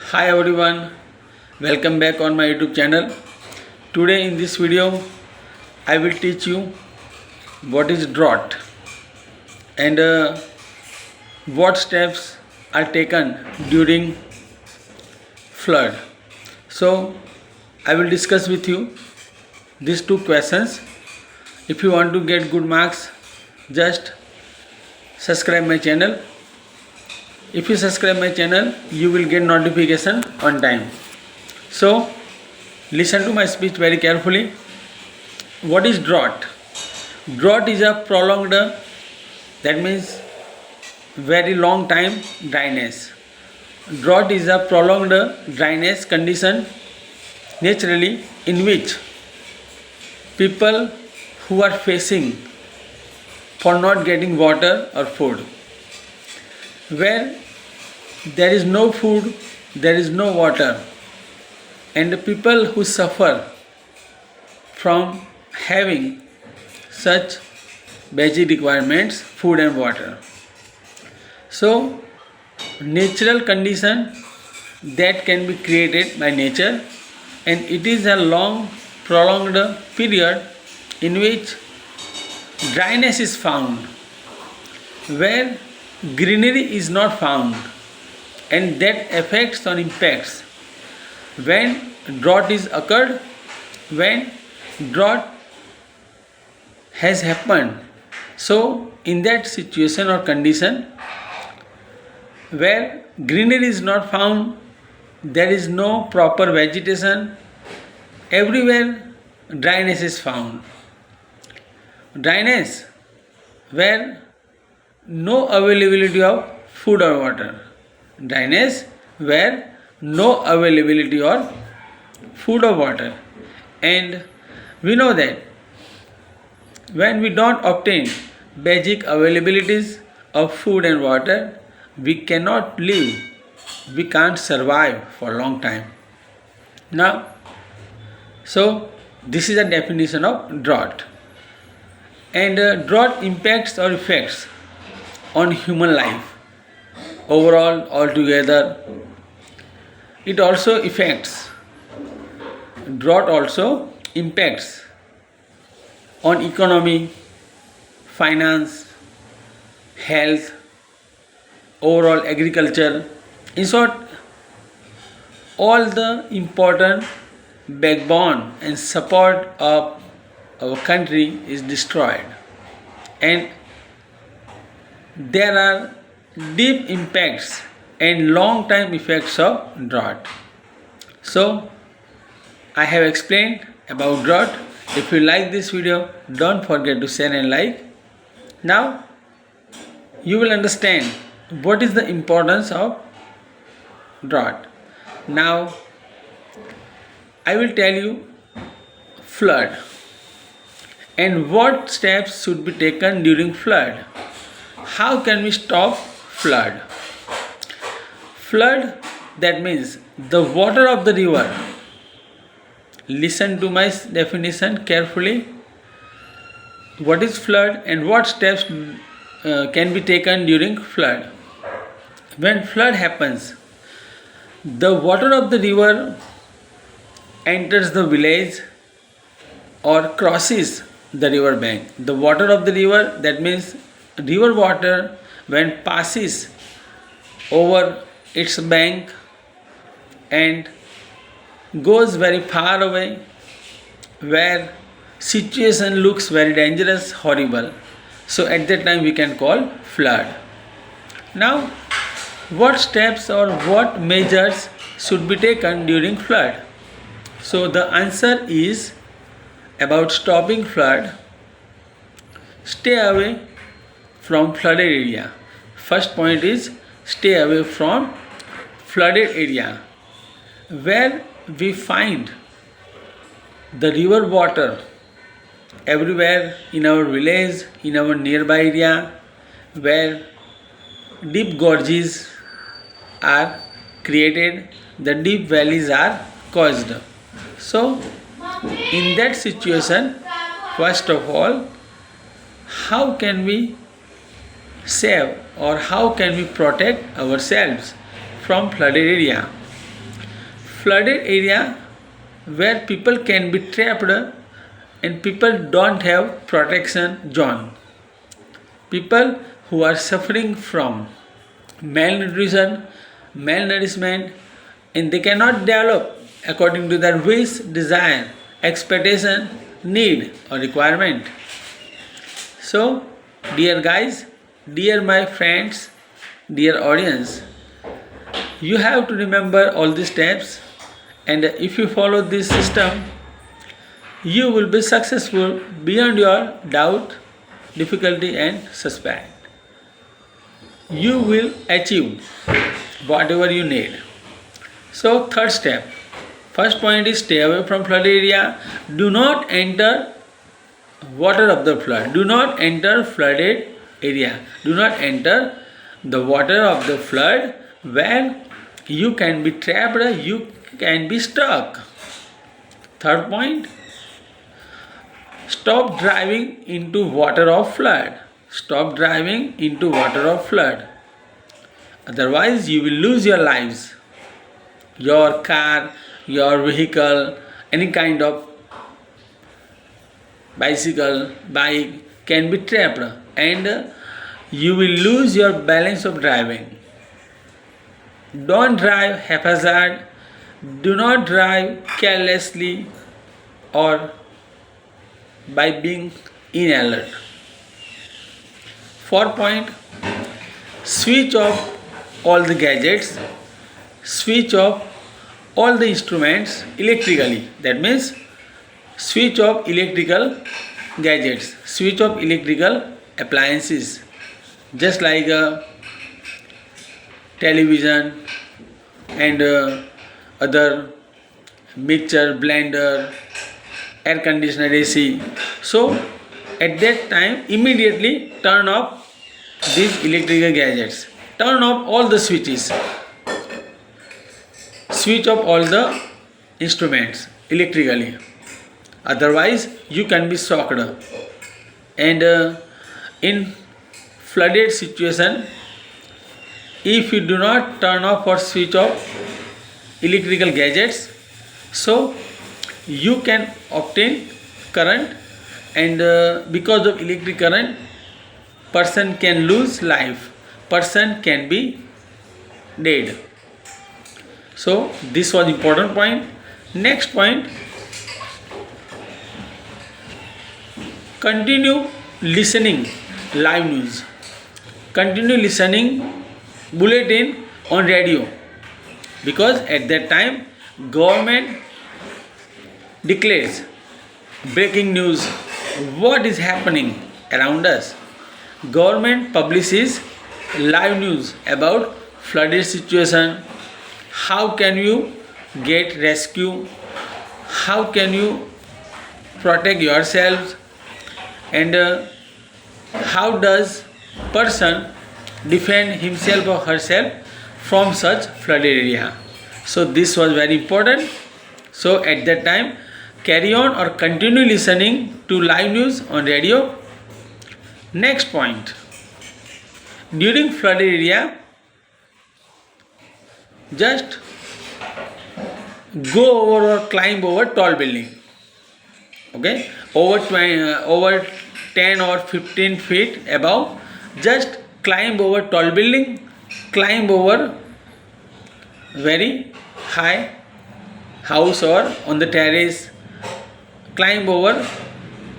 Hi everyone, welcome back on my YouTube channel. Today in this video I will teach you what is drought and what steps are taken during flood. So I will discuss with you these two questions. If you want to get good marks, just subscribe my channel. If you subscribe my channel, you will get notification on time. So listen to my speech very carefully. What is drought? Drought is a prolonged, that means very long time dryness. Drought is a prolonged dryness condition naturally in which people who are facing for not getting water or food, where there is no food, there is no water, and the people who suffer from having such basic requirements, food and water. So, natural condition that can be created by nature, and it is a long, prolonged period in which dryness is found, where greenery is not found, and that affects or impacts when drought is occurred, when drought has happened. So in that situation or condition where greenery is not found, there is no proper vegetation, everywhere dryness is found. Dryness where no availability of food or water. Dryness where no availability of food or water. And we know that when we don't obtain basic availabilities of food and water, we cannot live, we can't survive for a long time. Now, so this is a definition of drought. And drought impacts or effects on human life overall, altogether. It also affects, drought also impacts on economy, finance, health, overall agriculture. In short, all the important backbone and support of our country is destroyed, and there are deep impacts and long time effects of drought. So I have explained about drought. If you like this video, don't forget to share and like. Now you will understand what is the importance of drought. Now I will tell you flood and what steps should be taken during flood. How can we stop flood? Flood, that means the water of the river. Listen to my definition carefully. What is flood and what steps can be taken during flood? When flood happens, the water of the river enters the village or crosses the river bank. The water of the river, that means river water, when passes over its bank and goes very far away, where situation looks very dangerous, horrible. So at that time we can call flood. Now, what steps or what measures should be taken during flood? So the answer is about stopping flood. Stay away from flooded area. First point is stay away from flooded area where we find the river water everywhere in our village, in our nearby area, where deep gorges are created, the deep valleys are caused. So in that situation, first of all, how can we save or how can we protect ourselves from flooded area? flooded area where people can be trapped and people don't have protection zone. People who are suffering from malnutrition, malnourishment, and they cannot develop according to their wish, desire, expectation, need, or requirement. So, dear guys, dear my friends, dear audience, you have to remember all these steps, and if you follow this system, you will be successful beyond your doubt, difficulty, and suspect. You will achieve whatever you need. So, third step. First point is stay away from flood area. Do not enter water of the flood. Do not enter flooded area. Do not enter the water of the flood where you can be trapped, you can be stuck. Third point, stop driving into water of flood. Stop driving into water of flood. Otherwise, you will lose your lives. Your car, your vehicle, any kind of bicycle, bike can be trapped and you will lose your balance of driving. Don't drive haphazard. Do not drive carelessly or by being inalert. Fourth point, switch off all the gadgets, switch off all the instruments electrically. That means switch off electrical gadgets, switch off electrical appliances, just like television and other mixer, blender, air conditioner, AC. So at that time immediately turn off these electrical gadgets, turn off all the switches, switch off all the instruments electrically. Otherwise you can be shocked. And in flooded situation, if you do not turn off or switch off electrical gadgets, so you can obtain current, and because of electric current person can lose life, person can be dead. So this was important point. Next point, continue listening live news, continue listening bulletin on radio, because at that time government declares breaking news, what is happening around us. Government publishes live news about flooded situation, how can you get rescue, how can you protect yourselves, and how does person defend himself or herself from such flooded area. So this was very important. So at that time carry on or continue listening to live news on radio. Next point, during flooded area just go over or climb over tall building. Okay, over 10 or 15 feet above, just climb over tall building, climb over very high house or on the terrace, climb over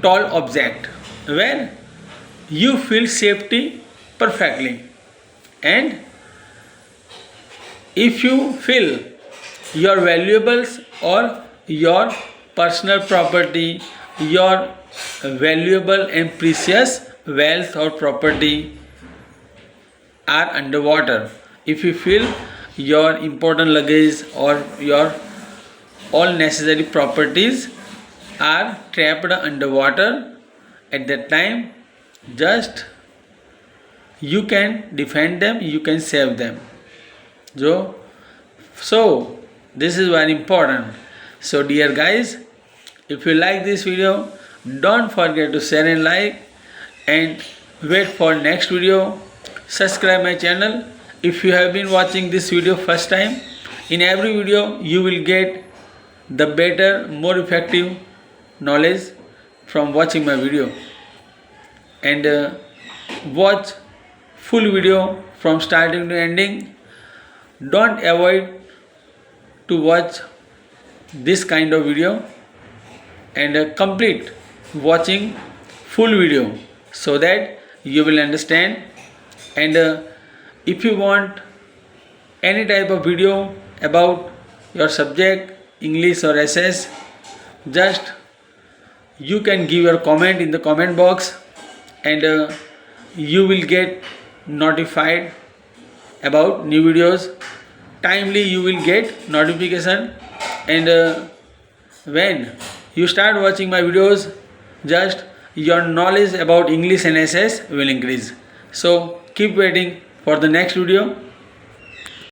tall object where you feel safety perfectly. And if you feel your valuables or your personal property, your valuable and precious wealth or property are underwater, if you feel your important luggage or your all necessary properties are trapped underwater, at that time just you can defend them, you can save them. So this is very important. So dear guys, if you like this video, don't forget to share and like, and wait for next video. Subscribe my channel. If you have been watching this video first time, In every video you will get the better, more effective knowledge from watching my video. And watch full video from starting to ending. Don't avoid to watch this kind of video, and complete watching full video so that you will understand. And if you want any type of video about your subject, English or SS, just you can give your comment in the comment box, and you will get notified about new videos. Timely you will get notification, and when you start watching my videos, just your knowledge about English and SS will increase. So keep waiting for the next video.